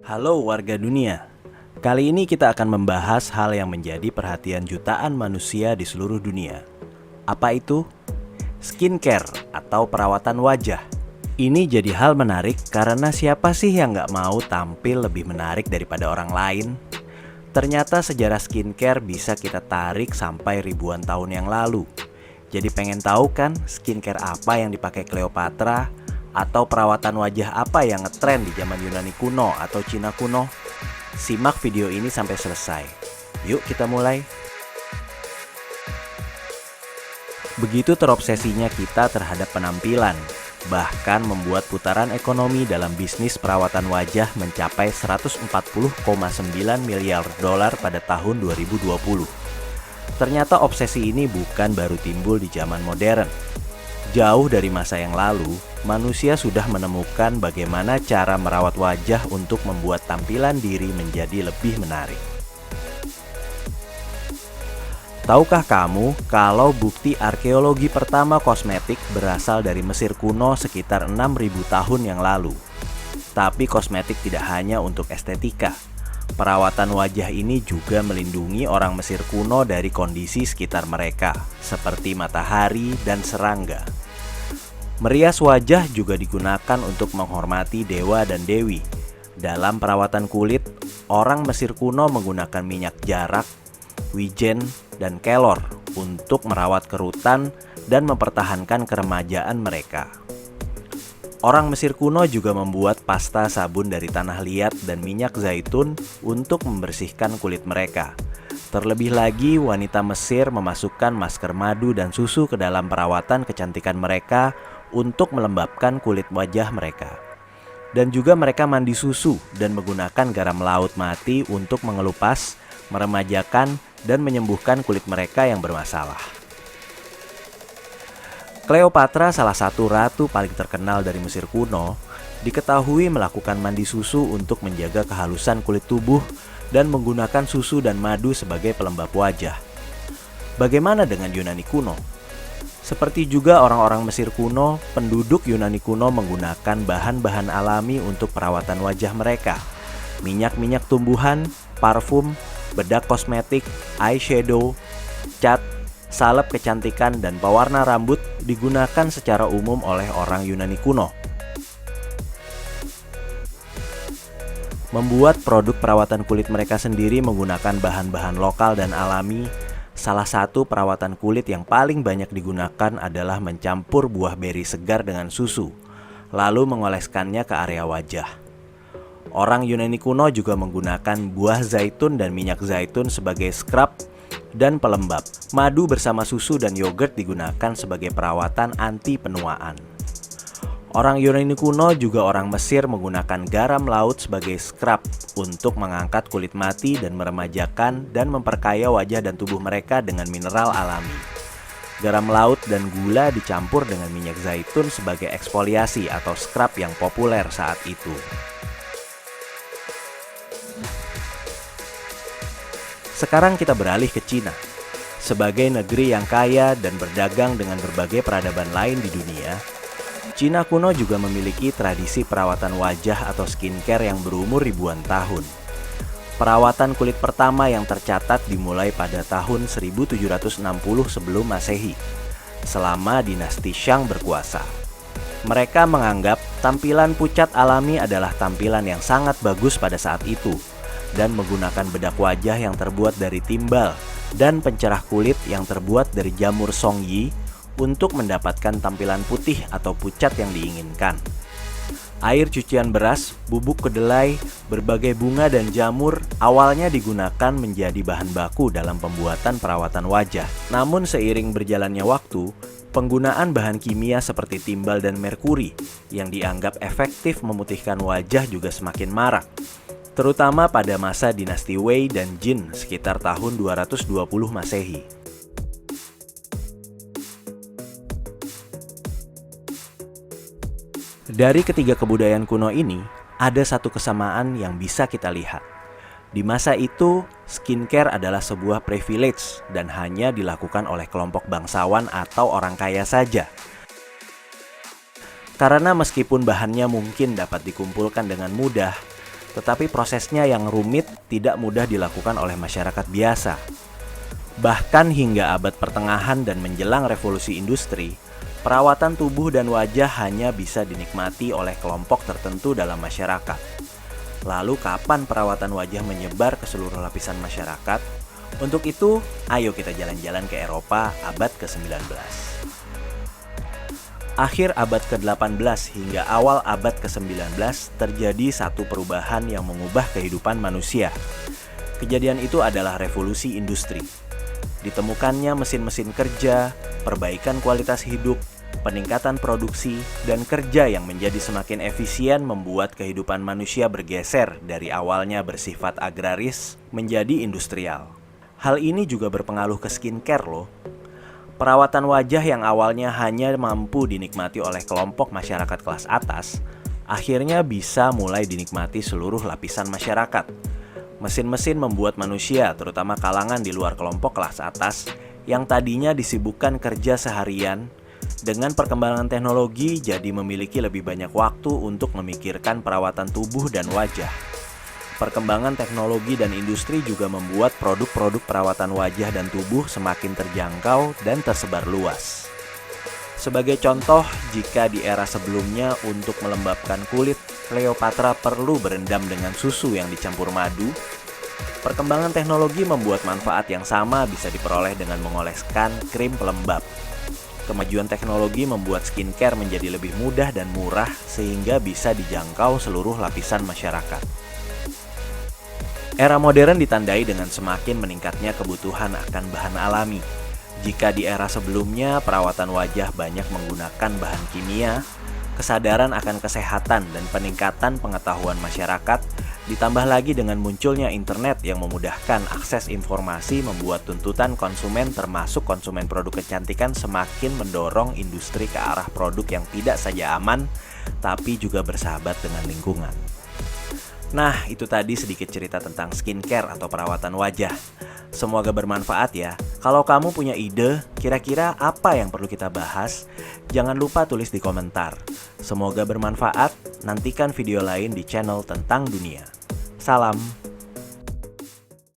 Halo warga dunia. Kali ini kita akan membahas hal yang menjadi perhatian jutaan manusia di seluruh dunia. Apa itu? Skincare atau perawatan wajah. Ini jadi hal menarik karena siapa sih yang nggak mau tampil lebih menarik daripada orang lain? Ternyata sejarah skincare bisa kita tarik sampai ribuan tahun yang lalu. Jadi pengen tahu kan skincare apa yang dipakai Cleopatra? Atau perawatan wajah apa yang ngetren di zaman Yunani kuno atau Cina kuno? Simak video ini sampai selesai. Yuk kita mulai. Begitu terobsesinya kita terhadap penampilan, bahkan membuat putaran ekonomi dalam bisnis perawatan wajah mencapai 140,9 miliar dolar pada tahun 2020. Ternyata obsesi ini bukan baru timbul di zaman modern. Jauh dari masa yang lalu, manusia sudah menemukan bagaimana cara merawat wajah untuk membuat tampilan diri menjadi lebih menarik. Tahukah kamu kalau bukti arkeologi pertama kosmetik berasal dari Mesir kuno sekitar 6.000 tahun yang lalu? Tapi kosmetik tidak hanya untuk estetika. Perawatan wajah ini juga melindungi orang Mesir kuno dari kondisi sekitar mereka, seperti matahari dan serangga. Merias wajah juga digunakan untuk menghormati dewa dan dewi. Dalam perawatan kulit, orang Mesir kuno menggunakan minyak jarak, wijen, dan kelor untuk merawat kerutan dan mempertahankan keremajaan mereka. Orang Mesir kuno juga membuat pasta sabun dari tanah liat dan minyak zaitun untuk membersihkan kulit mereka. Terlebih lagi, wanita Mesir memasukkan masker madu dan susu ke dalam perawatan kecantikan mereka untuk melembabkan kulit wajah mereka. Dan juga mereka mandi susu dan menggunakan garam laut mati untuk mengelupas, meremajakan, dan menyembuhkan kulit mereka yang bermasalah. Cleopatra, salah satu ratu paling terkenal dari Mesir kuno, diketahui melakukan mandi susu untuk menjaga kehalusan kulit tubuh dan menggunakan susu dan madu sebagai pelembab wajah. Bagaimana dengan Yunani kuno? Seperti juga orang-orang Mesir kuno, penduduk Yunani kuno menggunakan bahan-bahan alami untuk perawatan wajah mereka. Minyak-minyak tumbuhan, parfum, bedak kosmetik, eyeshadow, cat, salep kecantikan, dan pewarna rambut digunakan secara umum oleh orang Yunani kuno. Membuat produk perawatan kulit mereka sendiri menggunakan bahan-bahan lokal dan alami. Salah satu perawatan kulit yang paling banyak digunakan adalah mencampur buah beri segar dengan susu, lalu mengoleskannya ke area wajah. Orang Yunani kuno juga menggunakan buah zaitun dan minyak zaitun sebagai scrub dan pelembab. Madu bersama susu dan yogurt digunakan sebagai perawatan anti penuaan. Orang Yunani kuno juga orang Mesir menggunakan garam laut sebagai scrub untuk mengangkat kulit mati dan meremajakan dan memperkaya wajah dan tubuh mereka dengan mineral alami. Garam laut dan gula dicampur dengan minyak zaitun sebagai eksfoliasi atau scrub yang populer saat itu. Sekarang kita beralih ke Cina. Sebagai negeri yang kaya dan berdagang dengan berbagai peradaban lain di dunia, Cina kuno juga memiliki tradisi perawatan wajah atau skincare yang berumur ribuan tahun. Perawatan kulit pertama yang tercatat dimulai pada tahun 1760 sebelum Masehi, selama dinasti Shang berkuasa. Mereka menganggap tampilan pucat alami adalah tampilan yang sangat bagus pada saat itu, dan menggunakan bedak wajah yang terbuat dari timbal dan pencerah kulit yang terbuat dari jamur songyi untuk mendapatkan tampilan putih atau pucat yang diinginkan. Air cucian beras, bubuk kedelai, berbagai bunga dan jamur awalnya digunakan menjadi bahan baku dalam pembuatan perawatan wajah. Namun seiring berjalannya waktu, penggunaan bahan kimia seperti timbal dan merkuri yang dianggap efektif memutihkan wajah juga semakin marak, terutama pada masa dinasti Wei dan Jin sekitar tahun 220 Masehi. Dari ketiga kebudayaan kuno ini, ada satu kesamaan yang bisa kita lihat. Di masa itu, skincare adalah sebuah privilege dan hanya dilakukan oleh kelompok bangsawan atau orang kaya saja. Karena meskipun bahannya mungkin dapat dikumpulkan dengan mudah, Tetapi prosesnya yang rumit tidak mudah dilakukan oleh masyarakat biasa. Bahkan hingga abad pertengahan dan menjelang revolusi industri, perawatan tubuh dan wajah hanya bisa dinikmati oleh kelompok tertentu dalam masyarakat. Lalu kapan perawatan wajah menyebar ke seluruh lapisan masyarakat? Untuk itu, ayo kita jalan-jalan ke Eropa abad ke-19. Akhir abad ke-18 hingga awal abad ke-19 terjadi satu perubahan yang mengubah kehidupan manusia. Kejadian itu adalah revolusi industri. Ditemukannya mesin-mesin kerja, perbaikan kualitas hidup, peningkatan produksi, dan kerja yang menjadi semakin efisien membuat kehidupan manusia bergeser dari awalnya bersifat agraris menjadi industrial. Hal ini juga berpengaruh ke skincare loh. Perawatan wajah yang awalnya hanya mampu dinikmati oleh kelompok masyarakat kelas atas, akhirnya bisa mulai dinikmati seluruh lapisan masyarakat. Mesin-mesin membuat manusia, terutama kalangan di luar kelompok kelas atas, yang tadinya disibukkan kerja seharian, dengan perkembangan teknologi jadi memiliki lebih banyak waktu untuk memikirkan perawatan tubuh dan wajah. Perkembangan teknologi dan industri juga membuat produk-produk perawatan wajah dan tubuh semakin terjangkau dan tersebar luas. Sebagai contoh, jika di era sebelumnya untuk melembabkan kulit, Cleopatra perlu berendam dengan susu yang dicampur madu, perkembangan teknologi membuat manfaat yang sama bisa diperoleh dengan mengoleskan krim pelembab. Kemajuan teknologi membuat skincare menjadi lebih mudah dan murah sehingga bisa dijangkau seluruh lapisan masyarakat. Era modern ditandai dengan semakin meningkatnya kebutuhan akan bahan alami. Jika di era sebelumnya perawatan wajah banyak menggunakan bahan kimia, kesadaran akan kesehatan dan peningkatan pengetahuan masyarakat, ditambah lagi dengan munculnya internet yang memudahkan akses informasi membuat tuntutan konsumen termasuk konsumen produk kecantikan semakin mendorong industri ke arah produk yang tidak saja aman, tapi juga bersahabat dengan lingkungan. Nah, itu tadi sedikit cerita tentang skincare atau perawatan wajah. Semoga bermanfaat ya. Kalau kamu punya ide, kira-kira apa yang perlu kita bahas? Jangan lupa tulis di komentar. Semoga bermanfaat. Nantikan video lain di channel Tentang Dunia. Salam.